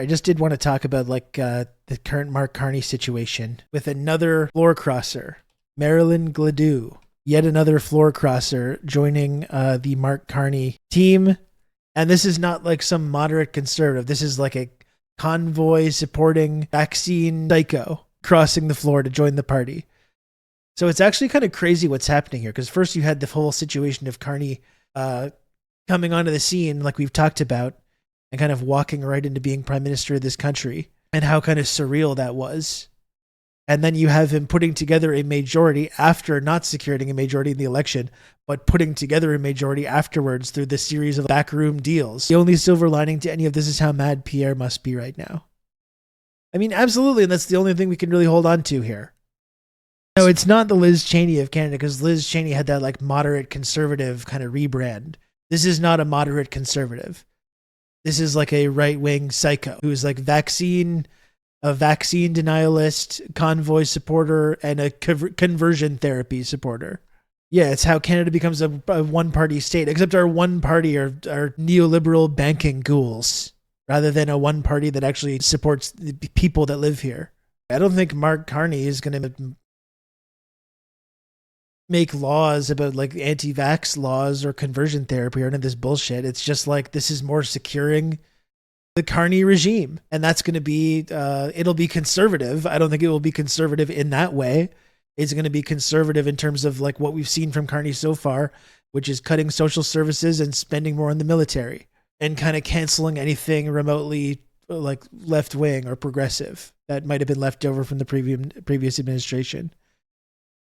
I just did want to talk about the current Mark Carney situation with another floor crosser, Marilyn Gladu, yet another floor crosser joining the Mark Carney team. And this is not like some moderate conservative. This is like a convoy supporting vaccine psycho crossing the floor to join the party. So it's actually kind of crazy what's happening here, because first you had the whole situation of Carney coming onto the scene, like we've talked about, and kind of walking right into being prime minister of this country, and how kind of surreal that was. And then you have him putting together a majority after not securing a majority in the election, but putting together a majority afterwards through this series of backroom deals. The only silver lining to any of this is how mad Pierre must be right now. I mean, absolutely, and that's the only thing we can really hold on to here. No, it's not the Liz Cheney of Canada, because Liz Cheney had that like moderate conservative kind of rebrand. This is not a moderate conservative. This is like a right-wing psycho who's like a vaccine denialist, convoy supporter, and a conversion therapy supporter. Yeah, it's how Canada becomes a one-party state, except our one party are neoliberal banking ghouls, rather than a one party that actually supports the people that live here. I don't think Mark Carney is going to make laws about like anti-vax laws or conversion therapy or any of this bullshit. It's just like, this is more securing the Carney regime. And that's going to be, it'll be conservative. I don't think it will be conservative in that way. It's going to be conservative in terms of like what we've seen from Carney so far, which is cutting social services and spending more on the military and kind of canceling anything remotely like left wing or progressive that might have been left over from the previous administration.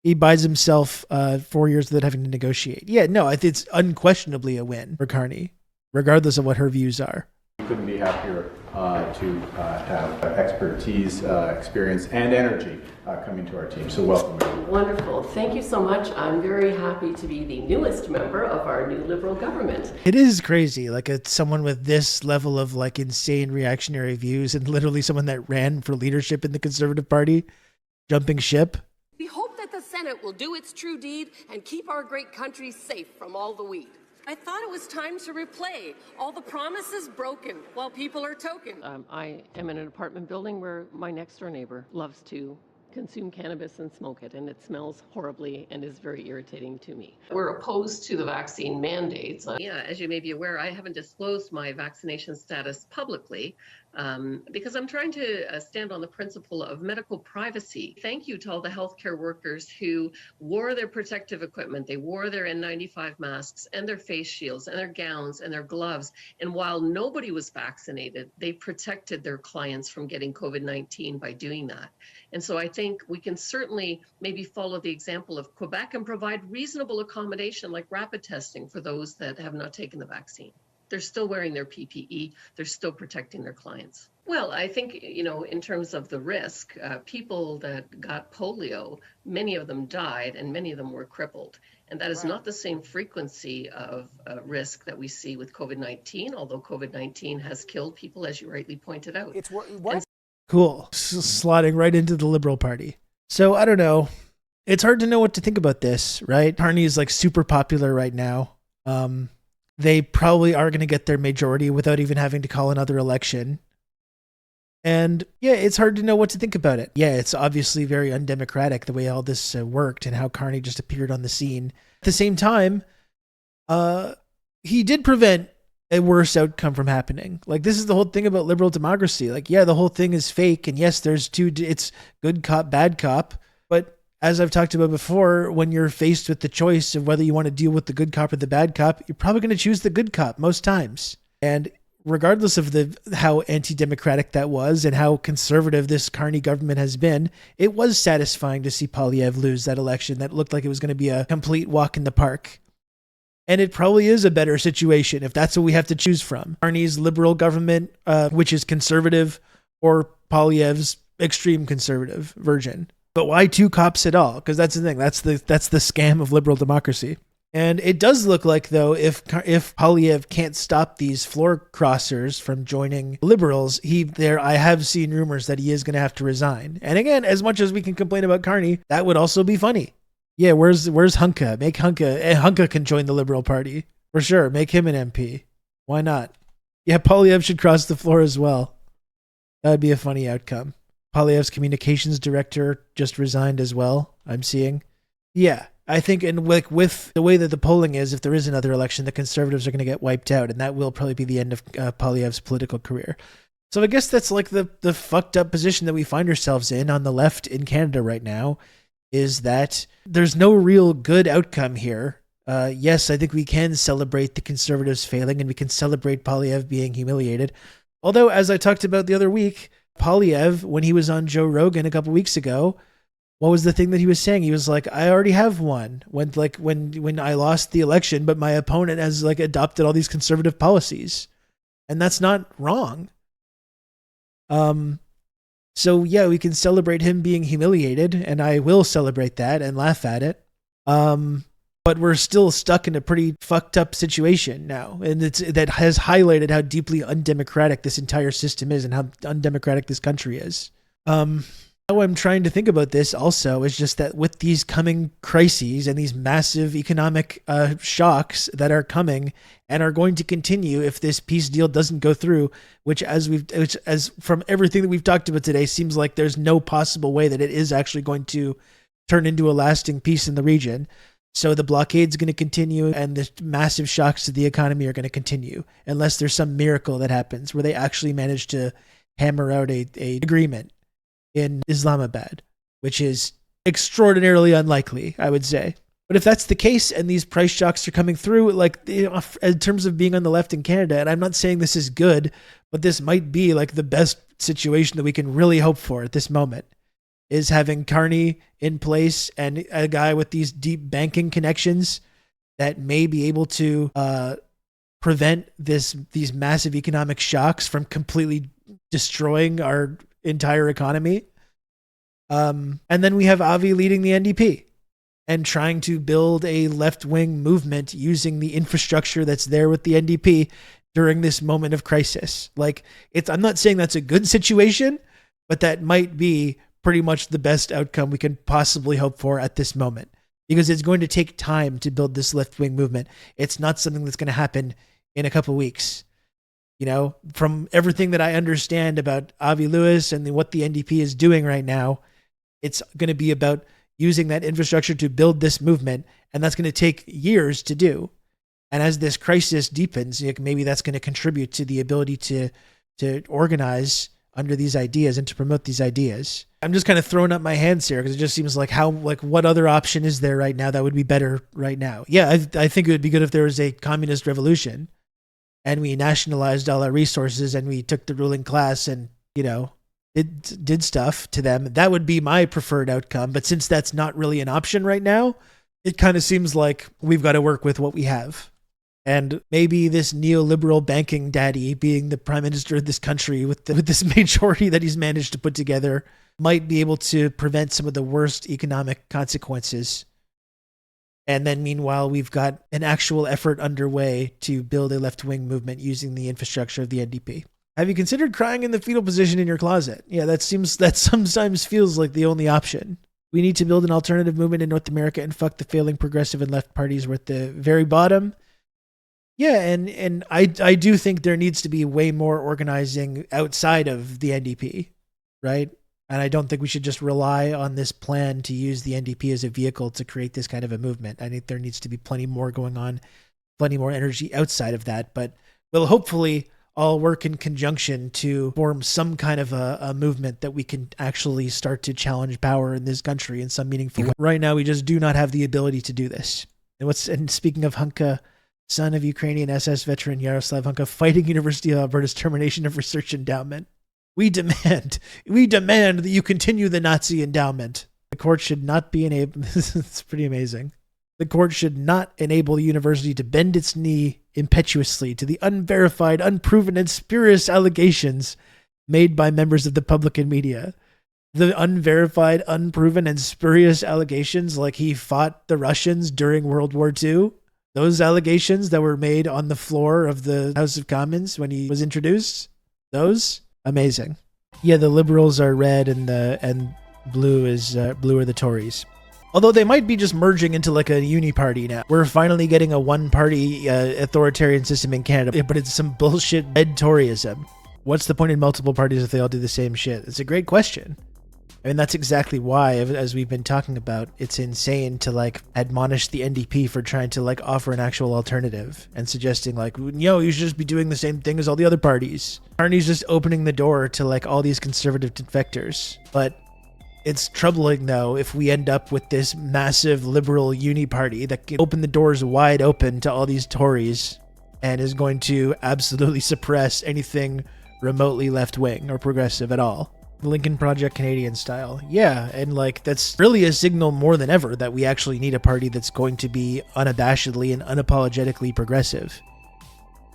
He buys himself 4 years without having to negotiate. Yeah, no, it's unquestionably a win for Carney, regardless of what her views are. We couldn't be happier to have expertise, experience, and energy coming to our team. So welcome. Wonderful. Thank you so much. I'm very happy to be the newest member of our new Liberal government. It is crazy, like someone with this level of like insane reactionary views, and literally someone that ran for leadership in the Conservative Party, jumping ship. We hope that the Senate will do its true deed and keep our great country safe from all the weed. I thought it was time to replay all the promises broken while people are token. I am in an apartment building where my next door neighbor loves to consume cannabis and smoke it, and it smells horribly and is very irritating to me. We're opposed to the vaccine mandates. As you may be aware, I haven't disclosed my vaccination status publicly because I'm trying to stand on the principle of medical privacy. Thank you to all the healthcare workers who wore their protective equipment. They wore their N95 masks and their face shields and their gowns and their gloves. And while nobody was vaccinated, they protected their clients from getting COVID-19 by doing that. And so I think we can certainly maybe follow the example of Quebec and provide reasonable accommodation like rapid testing for those that have not taken the vaccine. They're still wearing their PPE. They're still protecting their clients. Well, I think, in terms of the risk, people that got polio, many of them died and many of them were crippled. And that is not the same frequency of risk that we see with COVID-19, although COVID-19 has killed people, as you rightly pointed out. Cool. Slotting right into the Liberal Party. So I don't know. It's hard to know what to think about this, right? Carney is like super popular right now. They probably are going to get their majority without even having to call another election. And yeah, it's hard to know what to think about it. Yeah, it's obviously very undemocratic the way all this worked and how Carney just appeared on the scene. At the same time, he did prevent a worse outcome from happening. Like, this is the whole thing about liberal democracy. Like, yeah, the whole thing is fake. And yes, it's good cop, bad cop. But as I've talked about before, when you're faced with the choice of whether you want to deal with the good cop or the bad cop, you're probably going to choose the good cop most times. And regardless of how anti-democratic that was and how conservative this Carney government has been, it was satisfying to see Poilievre lose that election that looked like it was going to be a complete walk in the park. And it probably is a better situation if that's what we have to choose from. Carney's liberal government, which is conservative, or Poilievre's extreme conservative version. But why two cops at all? Because that's the thing. That's the scam of liberal democracy. And it does look like, though, if Poilievre can't stop these floor crossers from joining liberals, I have seen rumors that he is going to have to resign. And again, as much as we can complain about Carney, that would also be funny. Yeah, where's Hunka? Make Hunka can join the Liberal Party for sure. Make him an MP. Why not? Yeah, Poilievre should cross the floor as well. That would be a funny outcome. Poilievre's communications director just resigned as well, I'm seeing. Yeah, I think, and with the way that the polling is, if there is another election, the Conservatives are going to get wiped out, and that will probably be the end of Poilievre's political career. So I guess that's like the fucked up position that we find ourselves in on the left in Canada right now, is that there's no real good outcome here. Yes, I think we can celebrate the Conservatives failing, and we can celebrate Poilievre being humiliated. Although, as I talked about the other week, Poilievre, when he was on Joe Rogan a couple weeks ago, what was the thing that he was saying? He was like, I already have one when I lost the election, but my opponent has like adopted all these conservative policies. And that's not wrong. So yeah, we can celebrate him being humiliated, and I will celebrate that and laugh at it. But we're still stuck in a pretty fucked up situation now. And that has highlighted how deeply undemocratic this entire system is and how undemocratic this country is. How I'm trying to think about this also is just that with these coming crises and these massive economic shocks that are coming and are going to continue if this peace deal doesn't go through, which as from everything that we've talked about today, seems like there's no possible way that it is actually going to turn into a lasting peace in the region. So the blockade's going to continue, and the massive shocks to the economy are going to continue unless there's some miracle that happens where they actually manage to hammer out a agreement in Islamabad, which is extraordinarily unlikely, I would say. But if that's the case and these price shocks are coming through, like in terms of being on the left in Canada, and I'm not saying this is good, but this might be like the best situation that we can really hope for at this moment, is having Carney in place and a guy with these deep banking connections that may be able to prevent these massive economic shocks from completely destroying our entire economy. And then we have Avi leading the NDP and trying to build a left-wing movement using the infrastructure that's there with the NDP during this moment of crisis. Like, I'm not saying that's a good situation, but that might be pretty much the best outcome we can possibly hope for at this moment, because it's going to take time to build this left-wing movement. It's not something that's going to happen in a couple weeks. You know, from everything that I understand about Avi Lewis and what the NDP is doing right now, it's going to be about using that infrastructure to build this movement, and that's going to take years to do. And as this crisis deepens, maybe that's going to contribute to the ability to organize under these ideas and to promote these ideas. I'm just kind of throwing up my hands here because it just seems like what other option is there right now that would be better right now? Yeah, I think it would be good if there was a communist revolution and we nationalized all our resources and we took the ruling class and, it did stuff to them. That would be my preferred outcome. But since that's not really an option right now, it kind of seems like we've got to work with what we have. And maybe this neoliberal banking daddy being the prime minister of this country with this majority that he's managed to put together might be able to prevent some of the worst economic consequences. And then meanwhile, we've got an actual effort underway to build a left-wing movement using the infrastructure of the NDP. Have you considered crying in the fetal position in your closet? Yeah, that sometimes feels like the only option. We need to build an alternative movement in North America and fuck the failing progressive and left parties. We're at the very bottom. Yeah, and I do think there needs to be way more organizing outside of the NDP, right? And I don't think we should just rely on this plan to use the NDP as a vehicle to create this kind of a movement. I think there needs to be plenty more going on, plenty more energy outside of that. But we'll hopefully all work in conjunction to form some kind of a movement that we can actually start to challenge power in this country in some meaningful way. Right now, we just do not have the ability to do this. And speaking of Hunka, son of Ukrainian SS veteran Yaroslav Hunka, fighting University of Alberta's termination of research endowment. We demand that you continue the Nazi endowment. The court should not be enabled. It's pretty amazing. The court should not enable the university to bend its knee impetuously to the unverified, unproven, and spurious allegations made by members of the public and media. The unverified, unproven, and spurious allegations like he fought the Russians during World War II. Those allegations that were made on the floor of the House of Commons when he was introduced. Those? Amazing. Yeah, the Liberals are red and blue are the Tories. Although they might be just merging into like a UNIPARTY now. We're finally getting a one-party authoritarian system in Canada, but it's some bullshit red Toryism, What's the point in multiple parties if they all do the same shit? It's a great question. I mean, that's exactly why, as we've been talking about, it's insane to like admonish the NDP for trying to like offer an actual alternative and suggesting like, you should just be doing the same thing as all the other parties. Carney's just opening the door to like all these conservative defectors. But it's troubling though if we end up with this massive liberal uni-party that can open the doors wide open to all these Tories and is going to absolutely suppress anything remotely left-wing or progressive at all. The Lincoln Project Canadian style. Yeah, and like that's really a signal more than ever that we actually need a party that's going to be unabashedly and unapologetically progressive.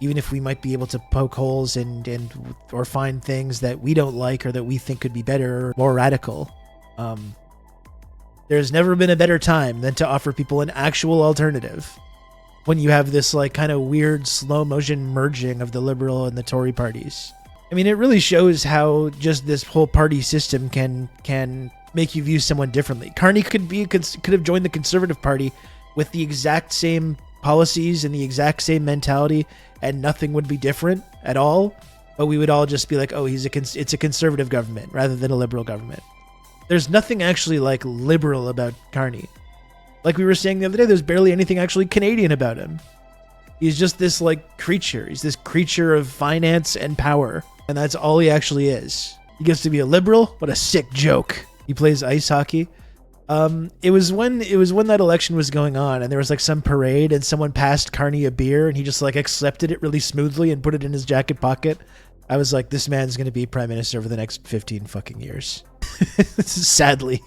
Even if we might be able to poke holes and or find things that we don't like or that we think could be better or more radical. There's never been a better time than to offer people an actual alternative when you have this like kind of weird slow motion merging of the Liberal and the Tory parties. I mean, it really shows how just this whole party system can make you view someone differently. Carney could have joined the Conservative Party with the exact same policies and the exact same mentality, and nothing would be different at all. But we would all just be like, oh, it's a conservative government rather than a liberal government. There's nothing actually like liberal about Carney. Like we were saying the other day, there's barely anything actually Canadian about him. He's just this like creature. He's this creature of finance and power. And that's all he actually is. He gets to be a liberal. What a sick joke. He plays ice hockey. It was when that election was going on and there was like some parade and someone passed Carney a beer and he just like accepted it really smoothly and put it in his jacket pocket. I was like, this man's going to be prime minister for the next 15 fucking years. Sadly,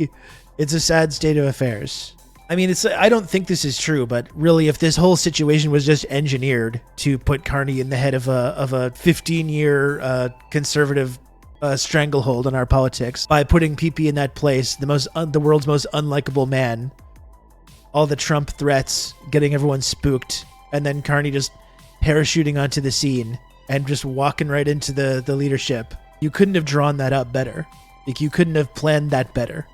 it's a sad state of affairs. I mean, I don't think this is true, but really, if this whole situation was just engineered to put Carney in the head of a 15-year conservative stranglehold on our politics by putting PP in that place, the world's most unlikable man, all the Trump threats, getting everyone spooked, and then Carney just parachuting onto the scene and just walking right into the leadership. You couldn't have drawn that up better. Like, you couldn't have planned that better.